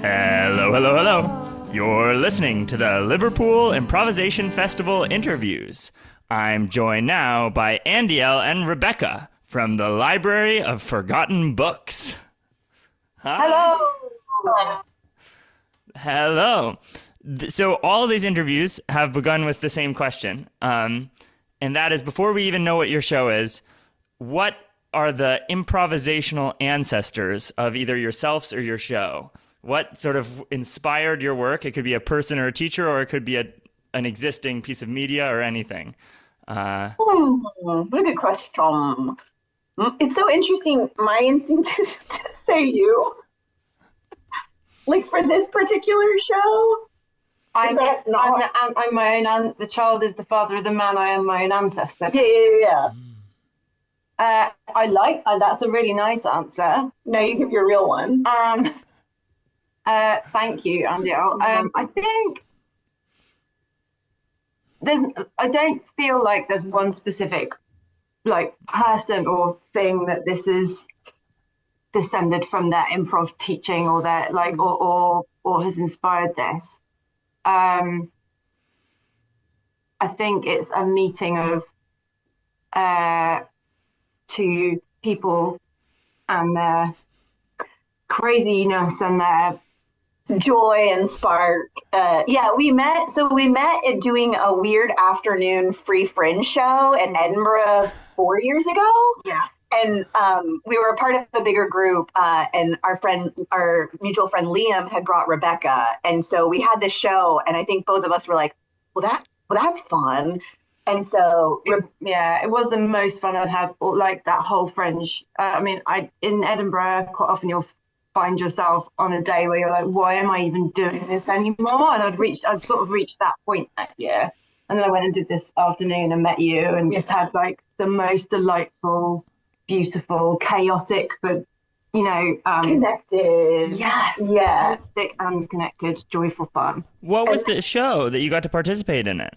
Hello, hello, hello. You're listening to the Liverpool Improvisation Festival interviews. I'm joined now by Andeel and Rebecca from the Library of Forgotten Books. Hi. Hello. Hello. So all of these interviews have begun with the same question, and that is, before we even know what your show is, what are the improvisational ancestors of either yourselves or your show? What sort of inspired your work? It could be a person or a teacher, or it could be an existing piece of media or anything. What a good question. It's so interesting. My instinct is to say you. Like for this particular show, I'm my own. The child is the father of the man. I am my own ancestor. Yeah. That's a really nice answer. Now you give your real one. Thank you, Andeel. I think I don't feel like there's one specific person or thing that this is descended from their improv teaching or their or has inspired this. I think it's a meeting of two people and their craziness and their joy and spark. We met at doing a weird afternoon free fringe show in Edinburgh 4 years ago. Yeah. And we were a part of a bigger group, and our mutual friend Liam had brought Rebecca, and so we had this show, and I think both of us were like, well, that's fun. And so it was the most fun I'd had, that whole fringe. In Edinburgh, quite often you'll find yourself on a day where you're like, why am I even doing this anymore? And I'd sort of reached that point that year. And then I went and did this afternoon and met you and just had the most delightful, beautiful, chaotic, but connected. Yes. Yeah. Chaotic and connected, joyful fun. What was the show that you got to participate in it?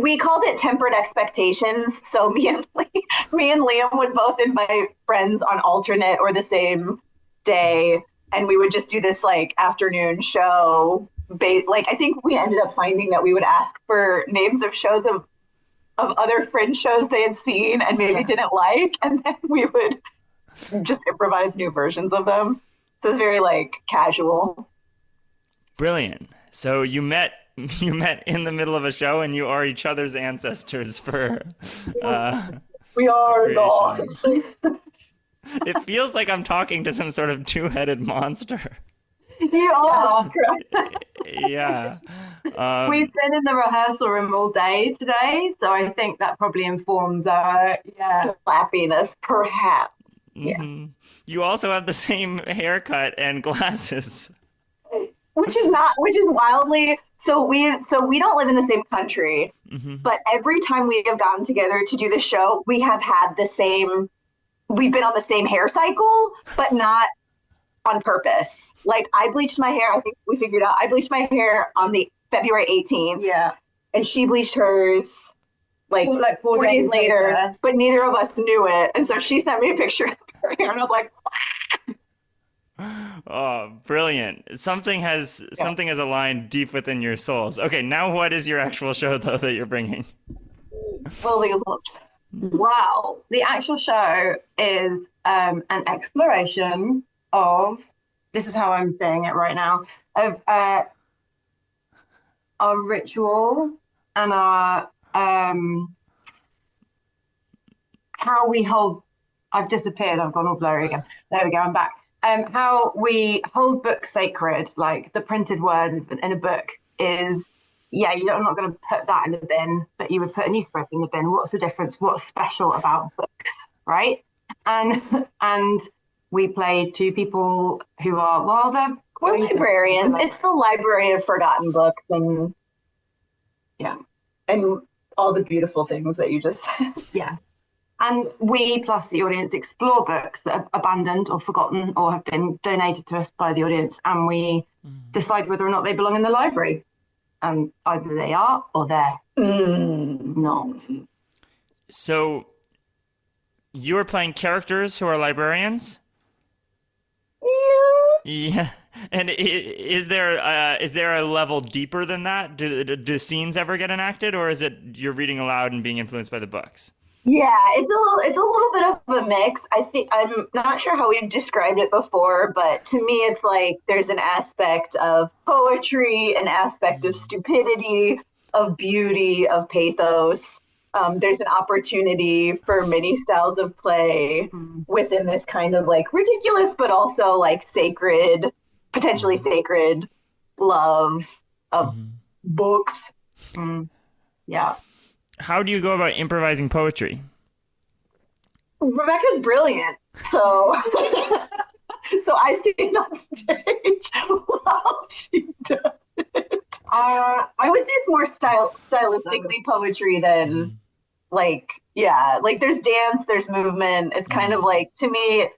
We called it Tempered Expectations. So me and Liam would both invite friends on alternate or the same day, and we would just do this afternoon show. I think we ended up finding that we would ask for names of shows of other fringe shows they had seen and maybe didn't like, and then we would just improvise new versions of them. So it's very casual. Brilliant. So you met in the middle of a show, and you are each other's ancestors for we are gods. It feels like I'm talking to some sort of two-headed monster. You are. Yeah. We've been in the rehearsal room all day today, so I think that probably informs our flappiness, perhaps. Mm-hmm. You also have the same haircut and glasses. Which is wildly so we don't live in the same country, but every time we have gotten together to do the show, we've been on the same hair cycle, but not on purpose. I bleached my hair, I think we figured out, I bleached my hair on the February 18th. Yeah. And she bleached hers 4 days later, but neither of us knew it. And so she sent me a picture of her hair, and I was like, oh, brilliant. Something has aligned deep within your souls. Okay, now what is your actual show, though, that you're bringing? Wow. The actual show is an exploration of, this is how I'm saying it right now, of our ritual and our how we hold, I've disappeared, I've gone all blurry again. There we go, I'm back. How we hold books sacred, the printed word in a book is, you're not going to put that in the bin, but you would put a newspaper in the bin. What's the difference? What's special about books, right? And we play two people who are, we're librarians. It's the Library of Forgotten Books, and all the beautiful things that you just said. Yes. And we, plus the audience, explore books that are abandoned or forgotten or have been donated to us by the audience, and we decide whether or not they belong in the library. And either they are or they're not. So you're playing characters who are librarians? Yeah. Yeah. And is there a level deeper than that? Do scenes ever get enacted, or is it you're reading aloud and being influenced by the books? Yeah, it's a little bit of a mix. I think I'm not sure how we've described it before, but to me it's like there's an aspect of poetry, an aspect of stupidity, of beauty, of pathos. There's an opportunity for many styles of play within this kind of like ridiculous, but also like sacred, potentially sacred love of books. Yeah. How do you go about improvising poetry? Rebecca's brilliant, so so I stand on stage while she does it. I would say it's more stylistically poetry than like, yeah, like there's dance, there's movement. It's kind of like, to me,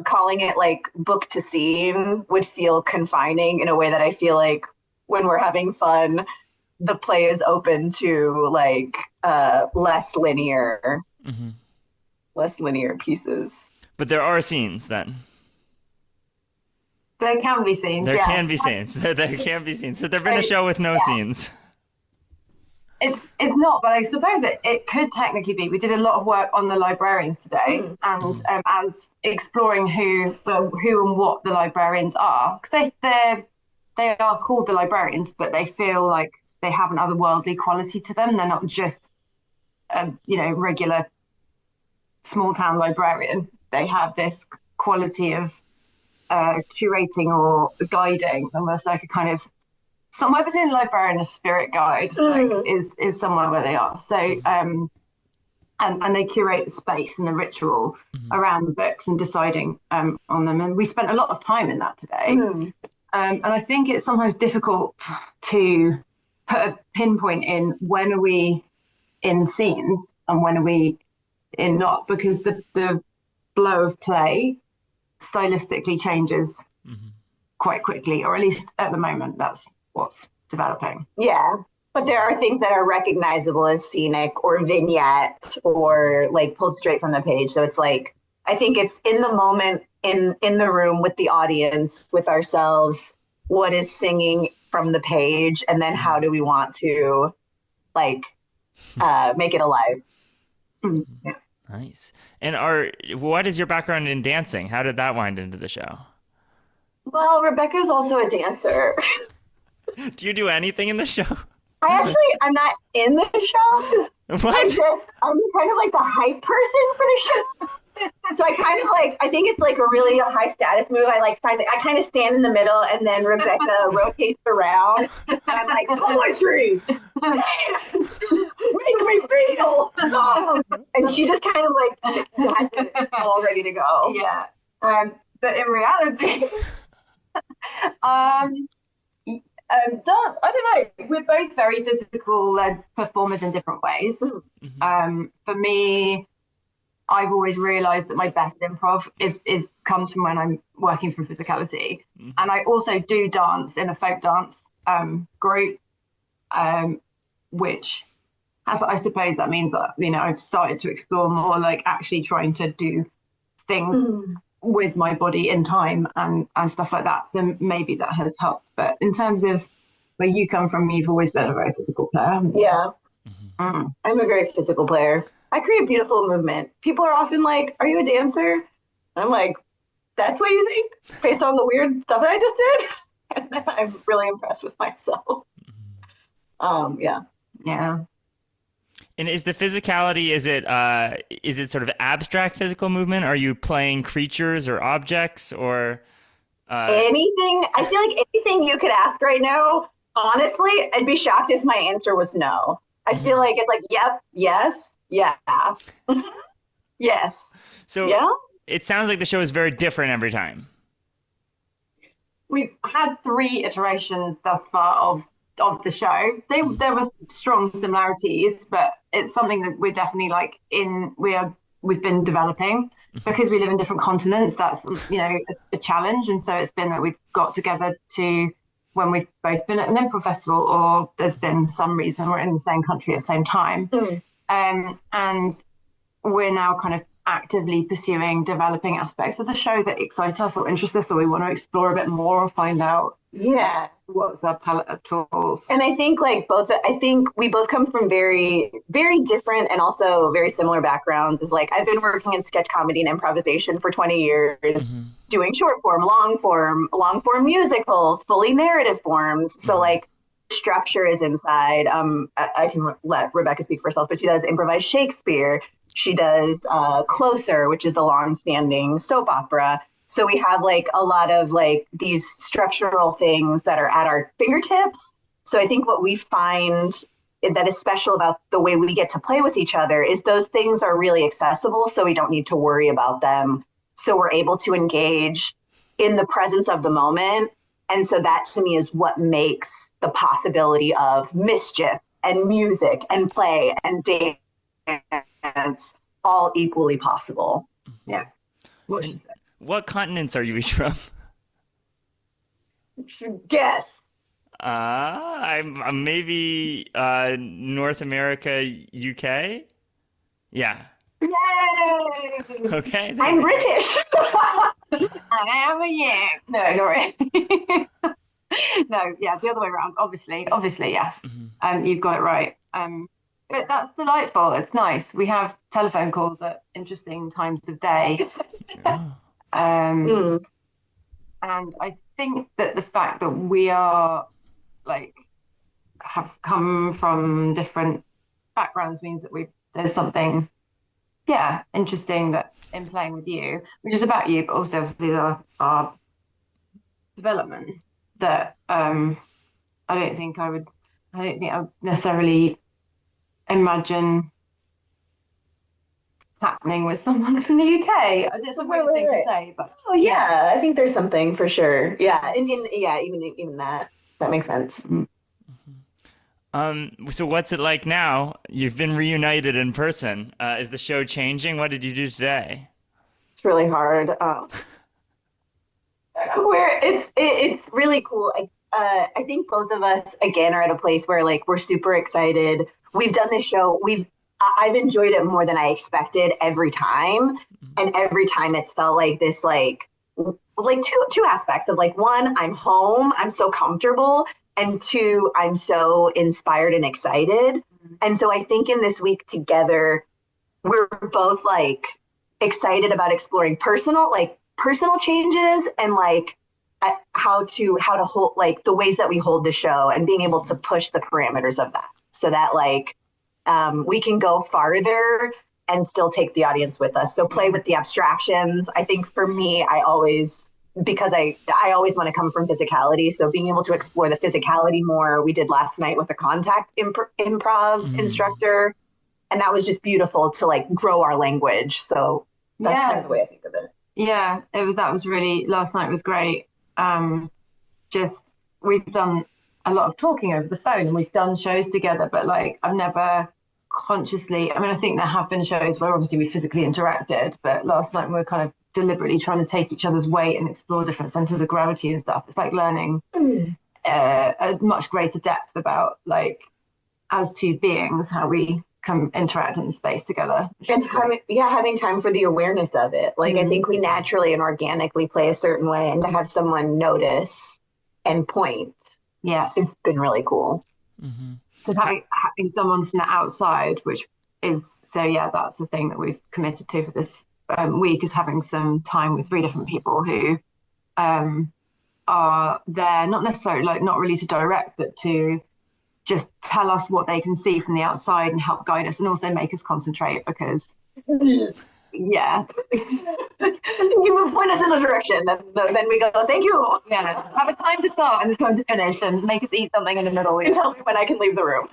calling it like book to scene would feel confining in a way that I feel like when we're having fun, the play is open to like less linear pieces. But there are scenes then. There can be scenes. There can be scenes. There can be scenes. So there've been a show with no scenes. It's not, but I suppose it could technically be. We did a lot of work on the Librarians today, and as exploring who and what the Librarians are, because they are called the Librarians, but they feel like they have an otherworldly quality to them. They're not just a regular small town librarian. They have this quality of curating or guiding, almost like a kind of somewhere between a librarian and a spirit guide, like, is somewhere where they are. So and they curate the space and the ritual around the books and deciding on them. And we spent a lot of time in that today. And I think it's sometimes difficult to put a pinpoint in when are we in scenes and when are we in not, because the flow of play stylistically changes quite quickly, or at least at the moment that's what's developing. Yeah, but there are things that are recognizable as scenic or vignette or like pulled straight from the page. So it's like, I think it's in the moment, in the room with the audience, with ourselves, what is singing from the page, and then how do we want to like make it alive. Yeah. Nice. And what is your background in dancing? How did that wind into the show? Well, Rebecca's also a dancer. Do you do anything in the show? I'm not in the show. What? I'm kind of like the hype person for the show. So I kind of like, I think it's like a really high status move. I kind of stand in the middle, and then Rebecca rotates around, and I'm like, poetry, dance, make me feel song. And she just kind of like has it all ready to go. Yeah. But in reality, dance, I don't know. We're both very physical performers in different ways. For me, I've always realized that my best improv comes from when I'm working from physicality. And I also do dance in a folk dance group, which I suppose that means that, I've started to explore more like actually trying to do things with my body in time and stuff like that. So maybe that has helped. But in terms of where you come from, you've always been a very physical player. Yeah. I'm a very physical player. I create beautiful movement. People are often like, are you a dancer? I'm like, that's what you think? Based on the weird stuff that I just did? And I'm really impressed with myself. Yeah. And is the physicality, is it sort of abstract physical movement? Are you playing creatures or objects or anything? I feel like anything you could ask right now, honestly, I'd be shocked if my answer was no. I feel like it's like, yep, yes, yeah. Yes. So yeah? It sounds like the show is very different every time. We've had 3 iterations thus far of the show. There were strong similarities, but it's something that we're definitely we've been developing because we live in different continents. That's a challenge, and so it's been that we've got together to when we've both been at an improv festival, or there's been some reason we're in the same country at the same time, and we're now kind of actively pursuing developing aspects of the show that excite us or interest us, or we want to explore a bit more or find out what's our palette of tools. And I think we both come from very, very different and also very similar backgrounds. Is like, I've been working in sketch comedy and improvisation for 20 years, doing short form, long form musicals, fully narrative forms. So like, structure is inside. I can let Rebecca speak for herself, but she does improvised Shakespeare. She does Closer, which is a long-standing soap opera. So we have like a lot of like these structural things that are at our fingertips. So I think what we find that is special about the way we get to play with each other is those things are really accessible, so we don't need to worry about them. So we're able to engage in the presence of the moment. And so that to me is what makes the possibility of mischief and music and play and dance all equally possible. Yeah. What she said. What continents are you each from? Guess. I'm maybe North America, UK. Yeah. Yay! Okay. I'm British. I am a Yank. No, not really. No, yeah, the other way around. Obviously, yes. You've got it right. But that's delightful. It's nice. We have telephone calls at interesting times of day. And I think that the fact that we are like have come from different backgrounds means that there's something interesting that in playing with you, which is about you, but also obviously our development that I don't think I would necessarily imagine happening with someone from the UK. It's a weird thing to say, but I think there's something for sure. Yeah, and even that makes sense. So what's it like now? You've been reunited in person. Is the show changing? What did you do today? It's really hard. It's really cool. I think both of us again are at a place where like we're super excited. We've done this show. I've enjoyed it more than I expected every time, and every time it's felt like this like two aspects of like, one, I'm home, I'm so comfortable, and two, I'm so inspired and excited. And so I think in this week together, we're both like excited about exploring personal changes and like how to hold like the ways that we hold the show and being able to push the parameters of that so that like we can go farther and still take the audience with us. So play with the abstractions. I think for me, I always want to come from physicality. So being able to explore the physicality more, we did last night with a contact improv instructor. And that was just beautiful to like grow our language. So that's kind of the way I think of it. Yeah, last night was great. Just we've done a lot of talking over the phone and we've done shows together, but like I've never consciously, I think there have been shows where obviously we physically interacted, but last night we were kind of deliberately trying to take each other's weight and explore different centers of gravity and stuff. It's like learning a much greater depth about like as two beings, how we can interact in the space together. And having time for the awareness of it. Like I think we naturally and organically play a certain way, and to have someone notice and point, it's been really cool. Because having someone from the outside, which is that's the thing that we've committed to for this week, is having some time with 3 different people who are there, not necessarily like not really to direct, but to just tell us what they can see from the outside and help guide us and also make us concentrate because you point us in a direction, then we go, thank you. Have a time to start and a time to finish and make us eat something in the middle. And tell me when I can leave the room.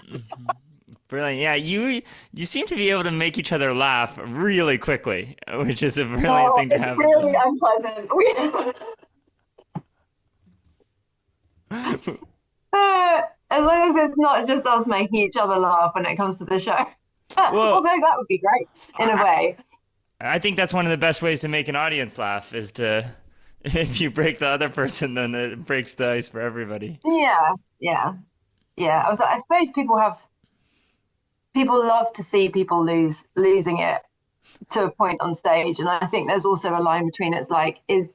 Brilliant. Yeah, you seem to be able to make each other laugh really quickly, which is a brilliant thing to have. It's really unpleasant. As long as it's not just us making each other laugh when it comes to the show. Although that would be great in a way. I think that's one of the best ways to make an audience laugh is to, if you break the other person, then it breaks the ice for everybody. Yeah. I suppose people love to see people losing it to a point on stage. And I think there's also a line between it's like, is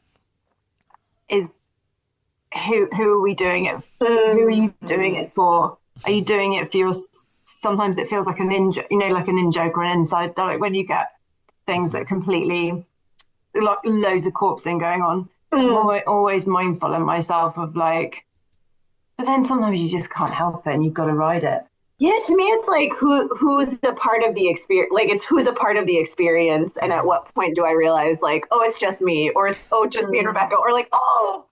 who are we doing it? Who are you doing it for? Are you doing it for your? Sometimes it feels like a ninja, like an in joke or an inside. Like when you get things that completely, like loads of corpsing going on. I'm always mindful of myself of like, but then sometimes you just can't help it and you've got to ride it. Yeah, to me, it's like who's a part of the experience. Like it's who's a part of the experience, and at what point do I realize like, oh, it's just me, or it's just me and Rebecca, or like, oh,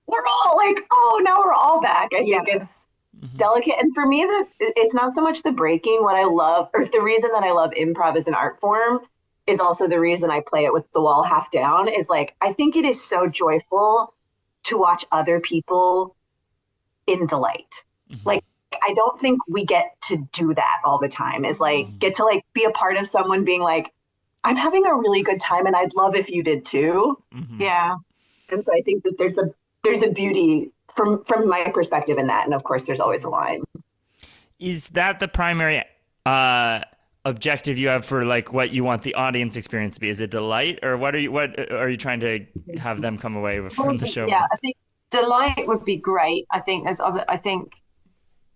we're all like, oh, now we're all back. I think it's delicate, and for me, it's not so much the breaking. What I love, or the reason that I love improv as an art form, is also the reason I play it with the wall half down. Is like I think it is so joyful to watch other people in delight, like. I don't think we get to do that all the time, is like get to like be a part of someone being like, I'm having a really good time and I'd love if you did too. Yeah. And so I think that there's a beauty from my perspective in that. And of course there's always a line. Is that the primary objective you have for like what you want the audience experience to be? Is it delight, or what are you trying to have them come away from the show? Yeah, I think delight would be great. I think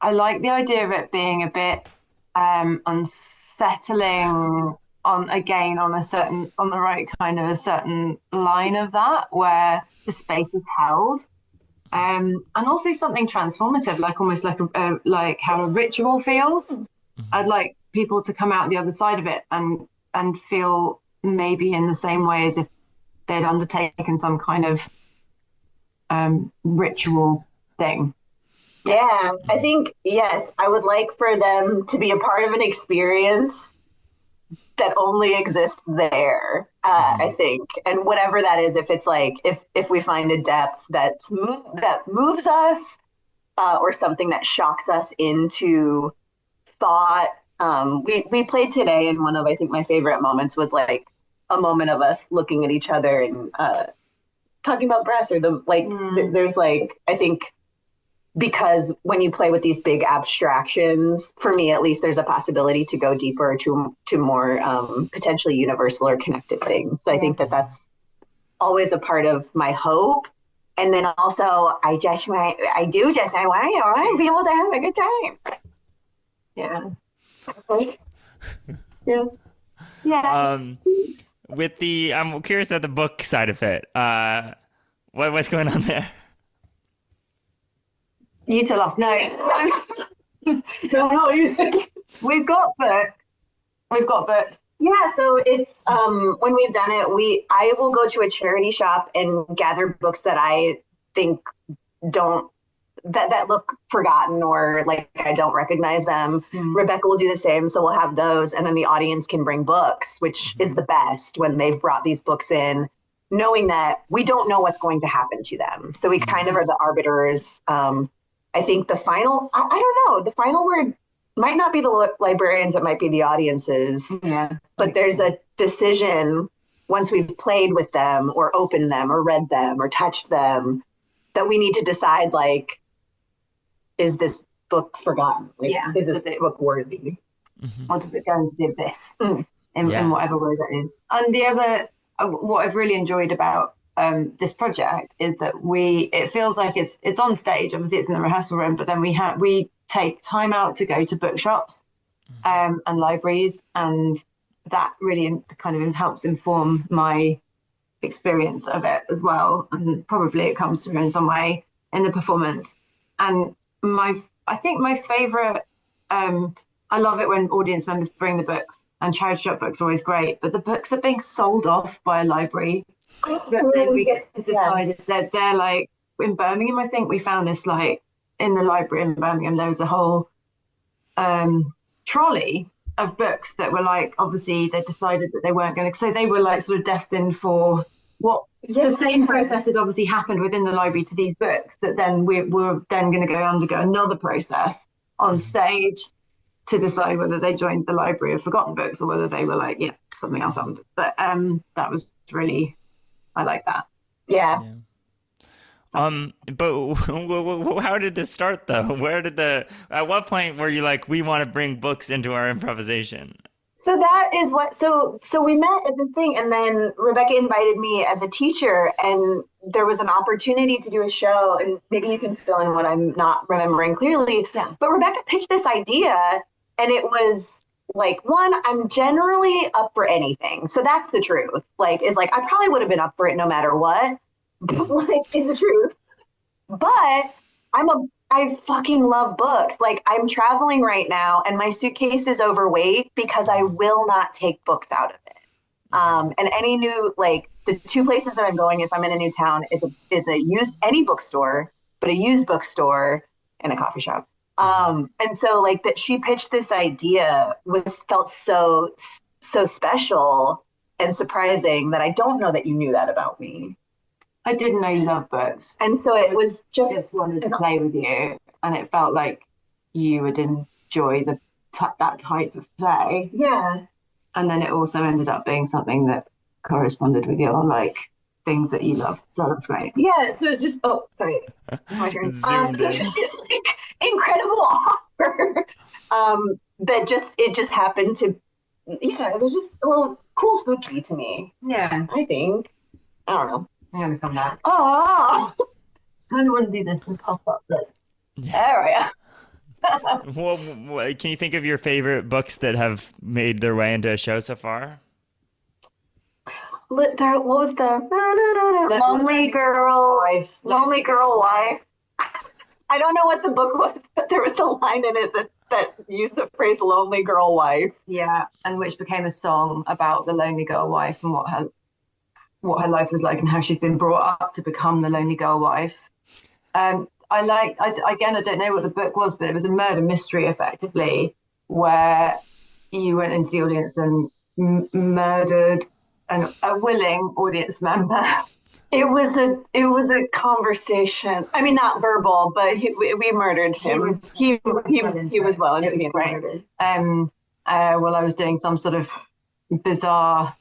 I like the idea of it being a bit unsettling on the right kind of a certain line of that where the space is held, and also something transformative, like almost like how a ritual feels. I'd like people to come out the other side of it and feel maybe in the same way as if they'd undertaken some kind of ritual thing. Yeah, I think, yes, I would like for them to be a part of an experience that only exists there, I think. And whatever that is, if it's like, if we find a depth that moves us or something that shocks us into thought. We played today, and one of, I think, my favorite moments was like a moment of us looking at each other and talking about breath or there's like, I think, because when you play with these big abstractions, for me at least, there's a possibility to go deeper to more potentially universal or connected things. So I think that's always a part of my hope. And then also, I want to be able to have a good time. Yeah. Yes. With the, I'm curious about the book side of it. What's going on there? You tell us. No. We've got books. Yeah, so it's when we've done it, I will go to a charity shop and gather books that I think that look forgotten or like I don't recognize them. Rebecca will do the same, so we'll have those, and then the audience can bring books, which is the best when they've brought these books in, knowing that we don't know what's going to happen to them. So we kind of are the arbiters. I think the final, I don't know, the final word might not be the librarians, it might be the audiences. Yeah. But there's a decision once we've played with them or opened them or read them or touched them that we need to decide, like, is this book forgotten? Like, is this book worthy? Or does it go into the abyss in whatever way that is? And the other, what I've really enjoyed about this project is that it feels like it's on stage. Obviously, it's in the rehearsal room, but then we take time out to go to bookshops and libraries, and that really kind of helps inform my experience of it as well. And probably it comes through in some way in the performance. And I think my favorite, I love it when audience members bring the books, and charity shop books are always great, but the books are being sold off by a library. But then we get to decide that they're like in Birmingham. I think we found this like in the library in Birmingham. There was a whole trolley of books that were like, obviously they decided that they weren't going to. So they were like sort of destined for what the same process had obviously happened within the library to these books. That then we're then going to undergo another process on stage to decide whether they joined the library of forgotten books or whether they were like something else happened. But that was really. I like that. Yeah. But how did this start though? At what point were you like, we want to bring books into our improvisation? So that is what, so we met at this thing, and then Rebecca invited me as a teacher, and there was an opportunity to do a show, and maybe you can fill in what I'm not remembering clearly. Yeah. But Rebecca pitched this idea, and it was like, one, I'm generally up for anything. So that's the truth. Like, is like, I probably would have been up for it no matter what. Like, is the truth. But I fucking love books. Like, I'm traveling right now and my suitcase is overweight because I will not take books out of it. And any new, like, the two places that I'm going if I'm in a new town is a used, any bookstore, but a used bookstore and a coffee shop. And so like that she pitched this idea felt so special and surprising that I don't know that you knew that about me. I didn't know you loved books. And so it was just wanted to play with you, and it felt like you would enjoy that type of play. Yeah. And then it also ended up being something that corresponded with your like things that you love. So that's great. Yeah. So it's just sorry, it's my turn. So it's just this like incredible offer. That it just happened to, yeah, it was just a little cool spooky to me. Yeah. I think. I don't know. I'm gonna come back. Oh, I kind of want to do this and pop up the area. Well, can you think of your favorite books that have made their way into a show so far? What was the Lonely Girl Wife? Lonely Girl Wife. I don't know what the book was, but there was a line in it that used the phrase "Lonely Girl Wife." Yeah, and which became a song about the lonely girl wife and what her life was like and how she'd been brought up to become the lonely girl wife. Again, I don't know what the book was, but it was a murder mystery, effectively, where you went into the audience and murdered a willing audience member. It was a conversation. I mean, not verbal, but we murdered him. He was well into being murdered. Well, I was doing some sort of bizarre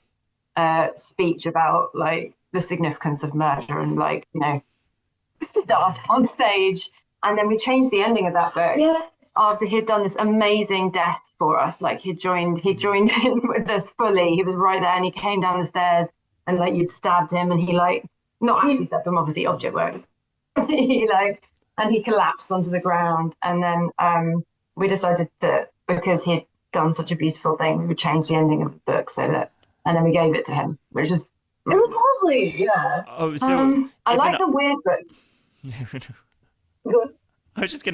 speech about like the significance of murder and like, you know, stuff on stage, and then we changed the ending of that book. Yeah. After he'd done this amazing death for us, like he joined in with us fully. He was right there, and he came down the stairs, and like you'd stabbed him, and he like not actually stabbed him, obviously object work. And he collapsed onto the ground, and then we decided that because he'd done such a beautiful thing, we would change the ending of the book and then we gave it to him, which is it was lovely. Yeah. Oh, so I like the weird books. I was just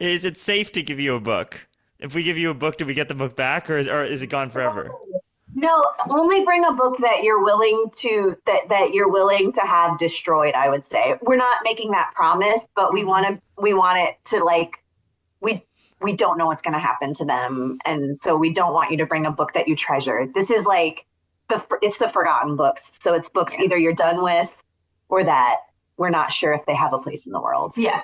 is it safe to give you a book? If we give you a book, do we get the book back, or is it gone forever? No, only bring a book that you're willing to have destroyed, I would say. We're not making that promise, but we want it to like we don't know what's going to happen to them, and so we don't want you to bring a book that you treasure. This is like it's the forgotten books. So it's books either you're done with or that we're not sure if they have a place in the world. Yeah.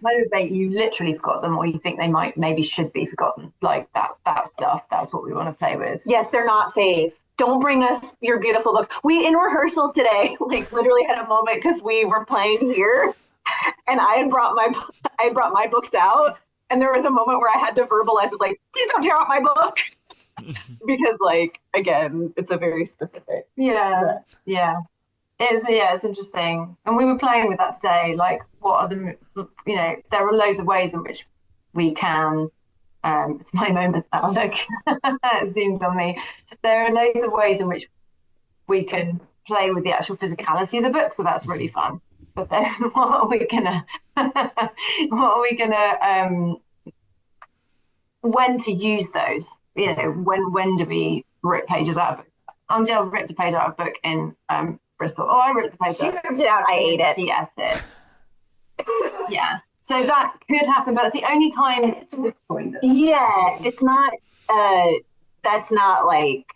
Whether you literally forgot them or you think they maybe should be forgotten. Like that stuff. That's what we want to play with. Yes, they're not safe. Don't bring us your beautiful books. We in rehearsal today, like literally had a moment because we were playing here, and I had brought my books out, and there was a moment where I had to verbalize it, like, please don't tear out my book. Because like again, it's a very specific. Yeah. It's interesting, and we were playing with that today. Like, what are there are loads of ways in which we can. It's my moment now. Look, it zoomed on me. There are loads of ways in which we can play with the actual physicality of the book, so that's really fun. But then, what are we gonna? When to use those? When do we rip pages out of it? Andeel ripped a page out of a book in Bristol. Oh, I ripped the page out. You ripped it out, I ate it. He ate it. Yeah. So that could happen, but it's the only time it's this point. Yeah, it's not, that's not like,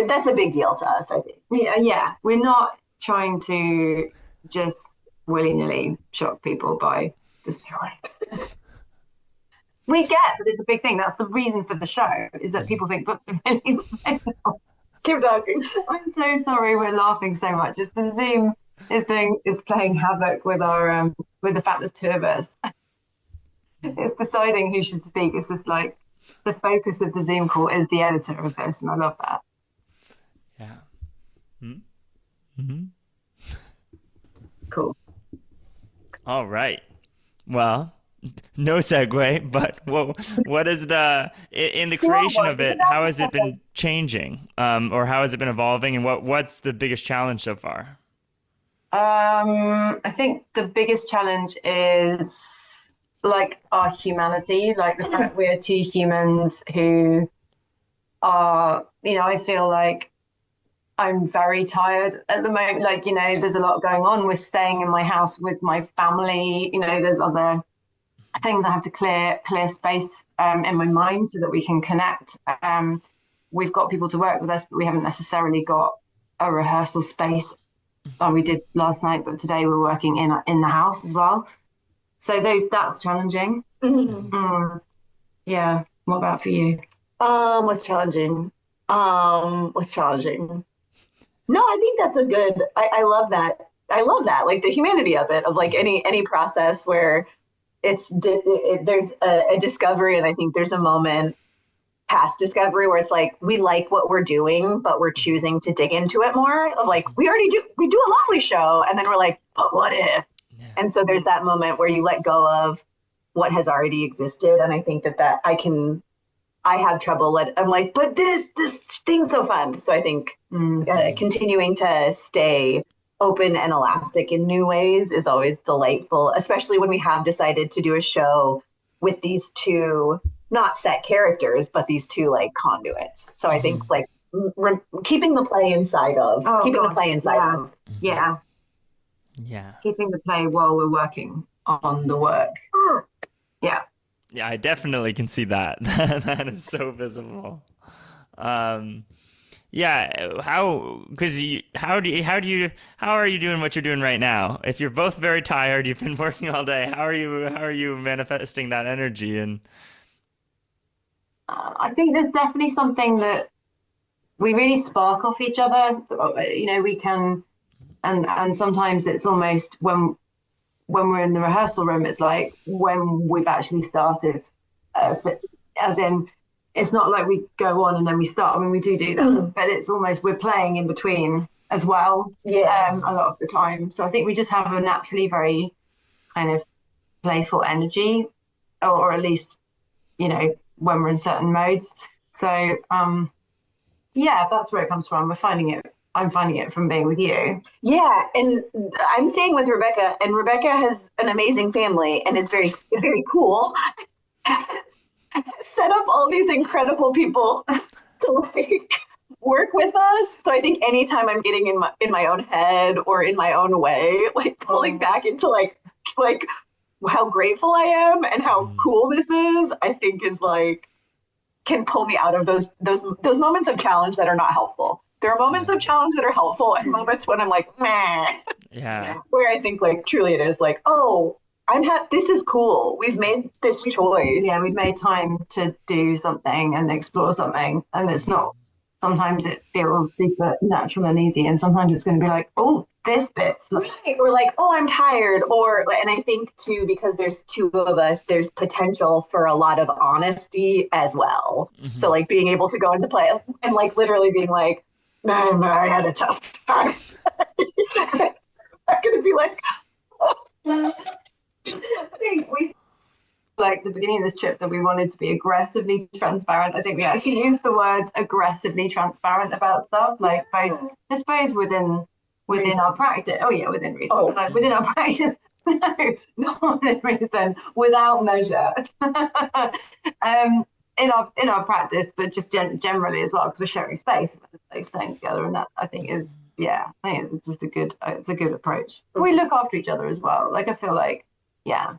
that's a big deal to us, I think. Yeah. We're not trying to just willy-nilly shock people by destroying. We get that it's a big thing. That's the reason for the show, is that people think books are really valuable. Keep talking. I'm so sorry we're laughing so much. It's the Zoom is playing havoc with our with the fact there's two of us. It's deciding who should speak. It's just like the focus of the Zoom call is the editor of this, and I love that. Yeah. Mm-hmm. Cool. All right. Well, no segue, but what is in the creation of it, how has it been changing? Or how has it been evolving, and what's the biggest challenge so far? I think the biggest challenge is like our humanity, like the fact we're two humans who are, I feel like I'm very tired at the moment. Like, there's a lot going on. We're staying in my house with my family. There's other things I have to clear space in my mind so that we can connect. We've got people to work with us, but we haven't necessarily got a rehearsal space. We did last night, but today we're working in the house as well. So that's challenging. Mm-hmm. Yeah. What about for you? What's challenging? What's challenging? No, I think that's a good. I love that. I love that. Like the humanity of it, of like any process where there's a discovery, and I think there's a moment past discovery where it's like we like what we're doing, but we're choosing to dig into it more. Of like we do a lovely show, and then we're like, but what if? Yeah. And so there's that moment where you let go of what has already existed, and I think that I have trouble. I'm like, but this thing's so fun. So I think continuing to stay open and elastic in new ways is always delightful, especially when we have decided to do a show with these two, not set characters, but these two like conduits. So I think like keeping the play inside of, Yeah. Yeah. Keeping the play while we're working on the work. Yeah. Yeah, I definitely can see that. That is so visible. Yeah, how are you doing what you're doing right now? If you're both very tired, you've been working all day, how are you manifesting that energy? And I think there's definitely something that we really spark off each other. We can, and sometimes it's almost when we're in the rehearsal room, it's like when we've actually started, as in, it's not like we go on and then we start. I mean, we do that, but it's almost we're playing in between as well. Yeah. A lot of the time. So I think we just have a naturally very kind of playful energy, or at least, when we're in certain modes. So, yeah, that's where it comes from. I'm finding it from being with you. Yeah, and I'm staying with Rebecca, and Rebecca has an amazing family and is very, very cool. Set up all these incredible people to like work with us. So I think anytime I'm getting in my own head or in my own way, like pulling back into like how grateful I am and how cool this is, I think is like can pull me out of those moments of challenge that are not helpful. There are moments of challenge that are helpful and moments when I'm like, meh. Yeah. Where I think like truly it is like, oh, this is cool. We've made this choice. Yeah, we've made time to do something and explore something. And it's not, sometimes it feels super natural and easy. And sometimes it's going to be like, oh, this bit's right. Or like, oh, I'm tired. And I think too, because there's two of us, there's potential for a lot of honesty as well. Mm-hmm. So like being able to go into play and like literally being like, man, I had a tough time. I'm going to be like, oh. I think we, like the beginning of this trip, that we wanted to be aggressively transparent. I think we actually used the words aggressively transparent about stuff, like both, I suppose, within our practice. Oh yeah, within reason. Oh. Like within our practice. No, not within reason, without measure. In our practice, but just generally as well, because we're sharing space, like staying together, and that I think is just a good approach. We look after each other as well. Like I feel like. Yeah.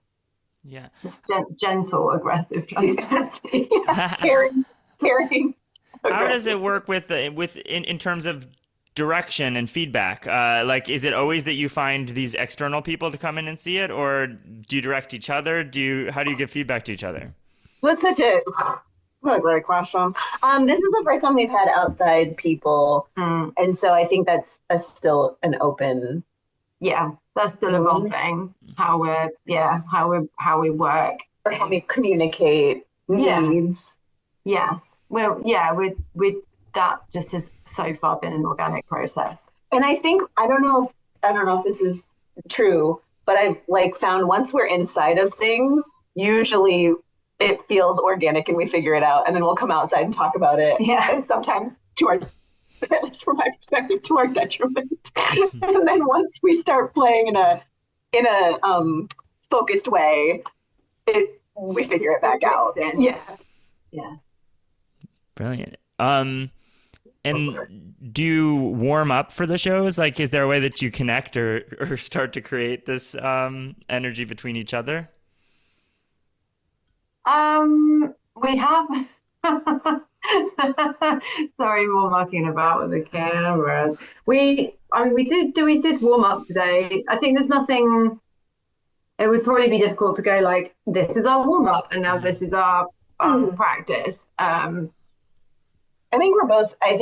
It's gentle, aggressive transparency. Caring. How does it work in terms of direction and feedback? Like, is it always that you find these external people to come in and see it, or do you direct each other? How do you give feedback to each other? That's such a great question. This is the first time we've had outside people, and so I think that's still an open. Yeah, that's still evolving. How we work, or how we communicate needs. Yes. Well, yeah, with that just has so far been an organic process. And I think I don't know if this is true, but I've like found once we're inside of things, usually it feels organic and we figure it out, and then we'll come outside and talk about it. Yeah. And sometimes to our, at least from my perspective, to our detriment. And then once we start playing in a focused way, we figure it back out. Yeah. Yeah. Brilliant. And do you warm up for the shows? Like, is there a way that you connect or start to create this energy between each other? We have. Sorry, more mucking about with the cameras. We did warm up today. I think there's nothing. It would probably be difficult to go like, this is our warm up, and now this is our practice. I think we're both, I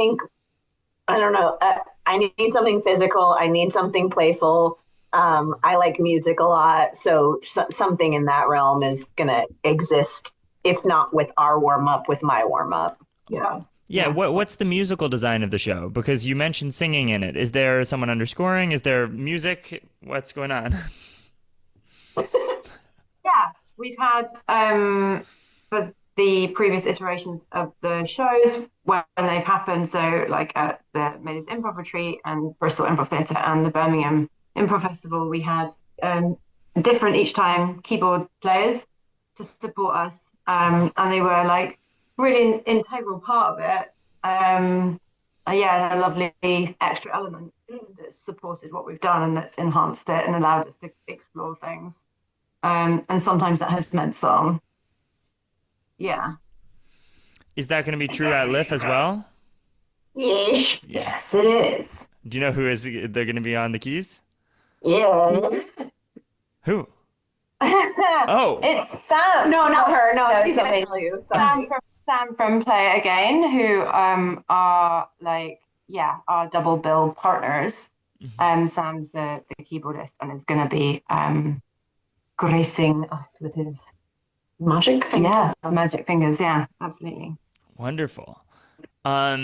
don't know, I need something physical. I need something playful. I like music a lot. So something in that realm is going to exist, if not with our warm up, with my warm up. Yeah. Yeah. What's the musical design of the show? Because you mentioned singing in it. Is there someone underscoring? Is there music? What's going on? Yeah. We've had, for the previous iterations of the shows when they've happened, so like at the Maidens Improv Retreat and Bristol Improv Theatre and the Birmingham Improv Festival, we had different each time keyboard players to support us, and they were like really an integral part of it. Yeah, a lovely extra element that's supported what we've done and that's enhanced it and allowed us to explore things. And sometimes that has meant song. Yeah. Is that going to be true at LIF as well? Yes. Yes, it is. Do you know they're going to be on the keys? Yeah. Who? Oh. It's Sam. No, not her. No, she's sorry. going to tell you. Sorry. Sam from Play It Again, who are like, our double bill partners. Sam's the keyboardist and is going to be gracing us with his magic fingers. Yeah, magic fingers. Yeah, absolutely. Wonderful. Are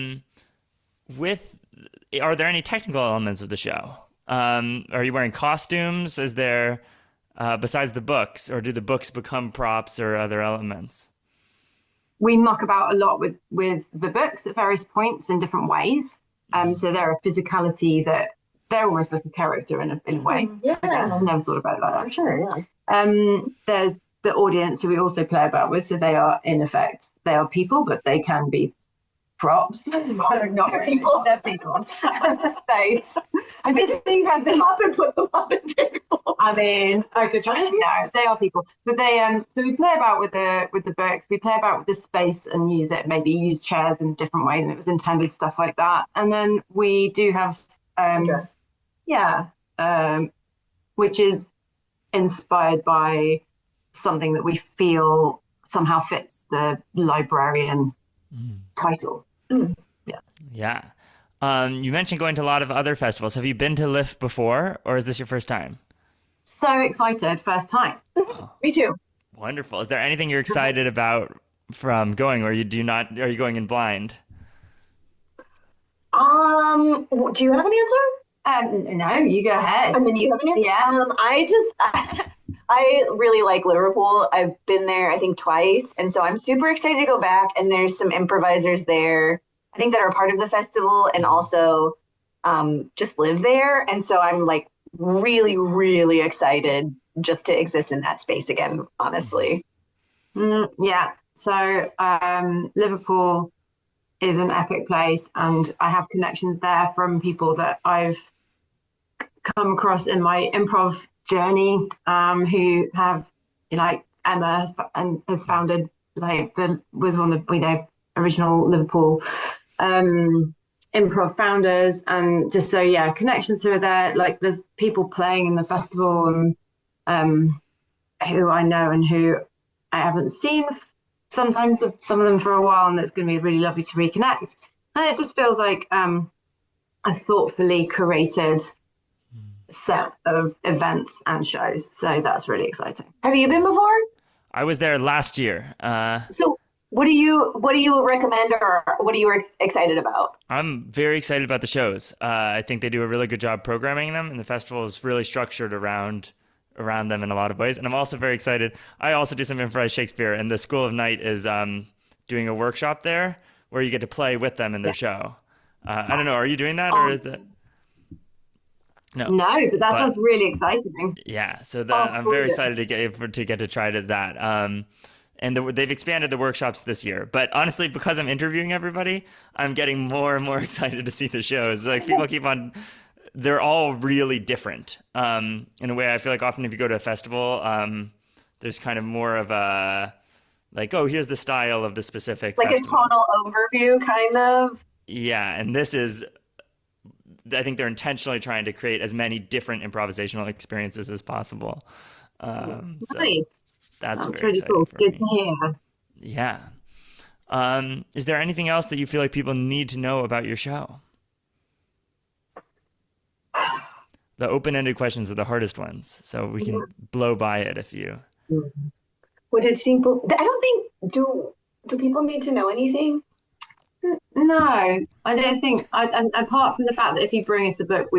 there any technical elements of the show? Are you wearing costumes? Is there, besides the books, or do the books become props or other elements? We muck about a lot with the books at various points in different ways. So they're a physicality that they're almost like a character in a way. Yeah. I've never thought about it like that. For sure, yeah. There's the audience who we also play about with. So they are, in effect, they are people, but they can be props. They're not people. They're people. The space. I just think I'd them up and put them on the table. I mean, I could try. No, they are people. But they so we play about with the books. We play about with the space and use it. Maybe use chairs in different ways, and it was intended, stuff like that. And then we do have which is inspired by something that we feel somehow fits the librarian title. Yeah. You mentioned going to a lot of other festivals. Have you been to LIF before, or is this your first time? So excited, first time. Me too. Wonderful. Is there anything you're excited about from going, or are you going in blind? Do you have an answer? No, you go ahead. And then you have an answer? Yeah. I really like Liverpool. I've been there, I think, twice. And so I'm super excited to go back. And there's some improvisers there, I think, that are part of the festival and also just live there. And so I'm like really, really excited just to exist in that space again, honestly. Yeah. So Liverpool is an epic place. And I have connections there from people that I've come across in my improv journey, who have, like Emma, and has founded was one of the original Liverpool improv founders, and just so connections who are there. Like there's people playing in the festival and who I know and who I haven't seen sometimes some of them for a while, and it's going to be really lovely to reconnect. And it just feels like a thoughtfully curated set of events and shows. So that's really exciting. Have you been before? I was there last year. So What do you recommend, or what are you excited about? I'm very excited about the shows. I think they do a really good job programming them, and the festival is really structured around them in a lot of ways. And I'm also very excited. I also do some improvised Shakespeare, and the School of Night is doing a workshop there where you get to play with them in their show. I don't know. Are you doing that, or is that? No, but that sounds really exciting. Yeah, so I'm very excited to get to try that. And they've expanded the workshops this year. But honestly, because I'm interviewing everybody, I'm getting more and more excited to see the shows. Like, people keep on, they're all really different. In a way, I feel like often if you go to a festival, there's kind of more of a, like, oh, here's the style of the specific festival. A tonal overview, kind of. Yeah, and this is, I think they're intentionally trying to create as many different improvisational experiences as possible. Nice. That's really cool. Good to hear. Yeah. Is there anything else that you feel like people need to know about your show? The open-ended questions are the hardest ones, so we can blow by it if you. What did people? I don't think do people need to know anything? No, I don't think. And apart from the fact that if you bring us a book,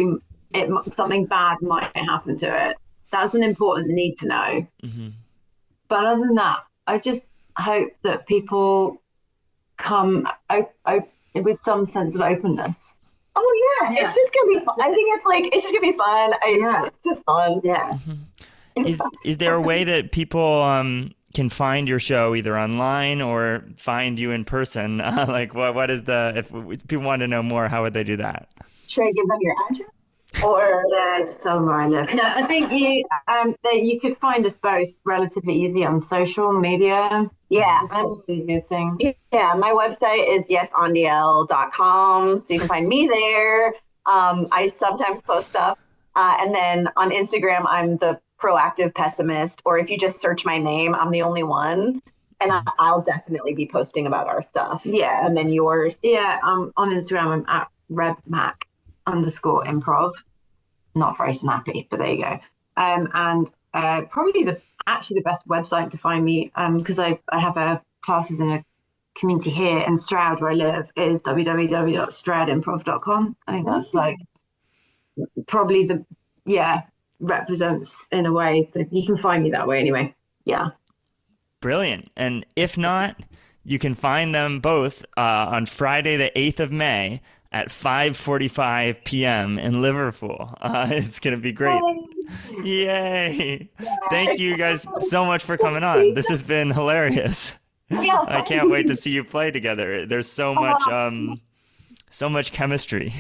something bad might happen to it. That's an important need to know. Mm-hmm. But other than that, I just hope that people come with some sense of openness. Oh yeah, it's just gonna be fun. I think it's just gonna be fun. It's just fun. Yeah. Mm-hmm. Is there a way that people can find your show either online or find you in person? Like, what is if people want to know more, how would they do that? Should I give them your address? Or just tell them where I live. No, I think you could find us both relatively easy on social media. Yeah. That's the easiest thing. Yeah, my website is yesandeel.com, so you can find me there. I sometimes post stuff. And then on Instagram, I'm the proactive pessimist, or if you just search my name, I'm the only one. And I'll definitely be posting about our stuff. Yeah. And then yours. Yeah, on Instagram, I'm at rebmac_improv. Not very snappy, but there you go. And probably the best website to find me, because I have classes in a community here in Stroud where I live, is www.stroudimprov.com. I think that's probably represents in a way that you can find me that way anyway. Yeah. Brilliant. And if not, you can find them both on Friday the 8th of May at 5:45 p.m. in Liverpool. It's going to be great. Yay. Thank you guys so much for coming on. This has been hilarious. I can't wait to see you play together. There's so much chemistry.